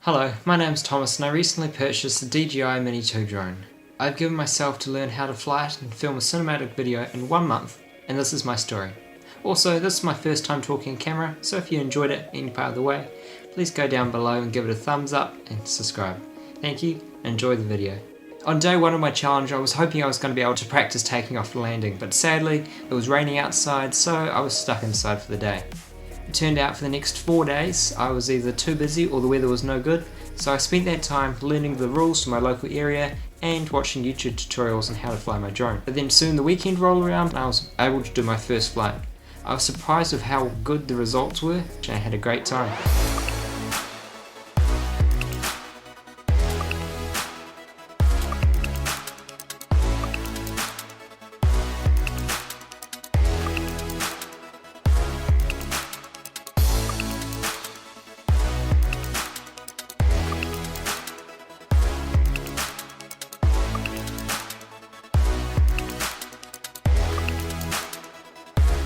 Hello, my name's Thomas and I recently purchased the DJI mini-2 drone. I've given myself to learn how to fly it and film a cinematic video in 1 month, and this is my story. Also, this is my first time talking on camera, so if you enjoyed it any part of the way, please go down below and give it a thumbs up and subscribe. Thank you, and enjoy the video. On day 1 of my challenge, I was hoping I was going to be able to practice taking off and landing, but sadly, it was raining outside, so I was stuck inside for the day. It turned out for the next 4 days I was either too busy or the weather was no good, so I spent that time learning the rules for my local area and watching YouTube tutorials on how to fly my drone. But then soon the weekend rolled around and I was able to do my first flight. I was surprised with how good the results were and I had a great time.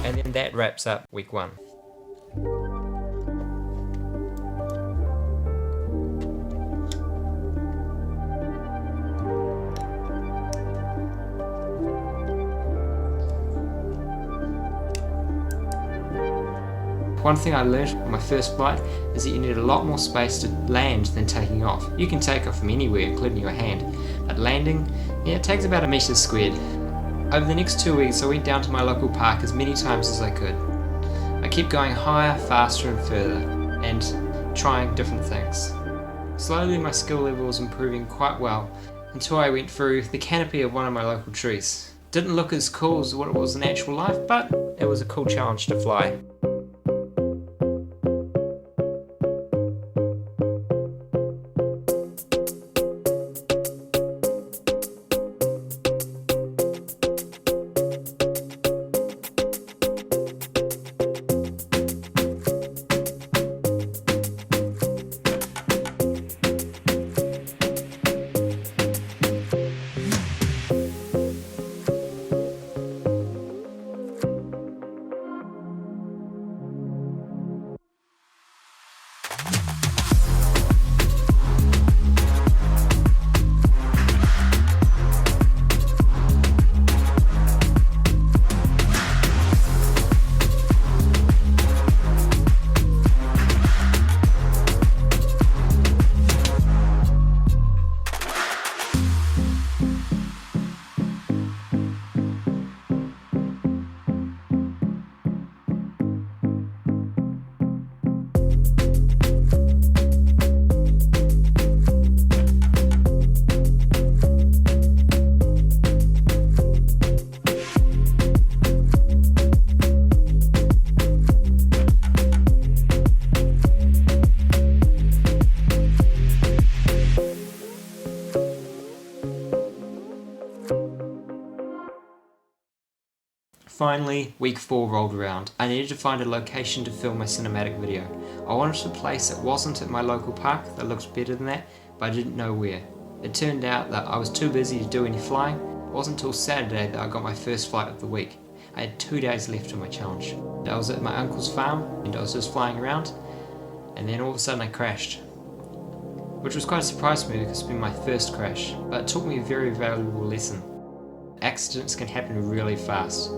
And then that wraps up week 1. One thing I learned on my first flight is that you need a lot more space to land than taking off. You can take off from anywhere, including your hand, but landing, it takes about 1 meter squared. Over the next 2 weeks I went down to my local park as many times as I could. I kept going higher, faster and further, and trying different things. Slowly my skill level was improving quite well, until I went through the canopy of one of my local trees. Didn't look as cool as what it was in actual life, but it was a cool challenge to fly. Finally, week 4 rolled around. I needed to find a location to film my cinematic video. I wanted a place that wasn't at my local park that looked better than that, but I didn't know where. It turned out that I was too busy to do any flying. It wasn't until Saturday that I got my first flight of the week. I had 2 days left on my challenge. I was at my uncle's farm and I was just flying around, and then all of a sudden I crashed. Which was quite a surprise to me because it's been my first crash, but it taught me a very valuable lesson. Accidents can happen really fast.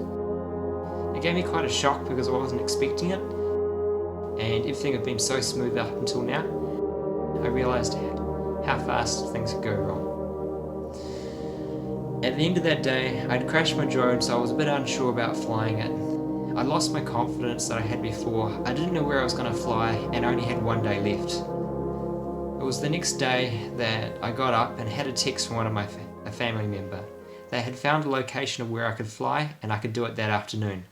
It gave me quite a shock because I wasn't expecting it, and everything had been so smooth up until now. I realised how fast things could go wrong. At the end of that day, I'd crashed my drone, so I was a bit unsure about flying it. I lost my confidence that I had before. I didn't know where I was going to fly and I only had 1 day left. It was the next day that I got up and had a text from a family member. They had found a location of where I could fly and I could do it that afternoon.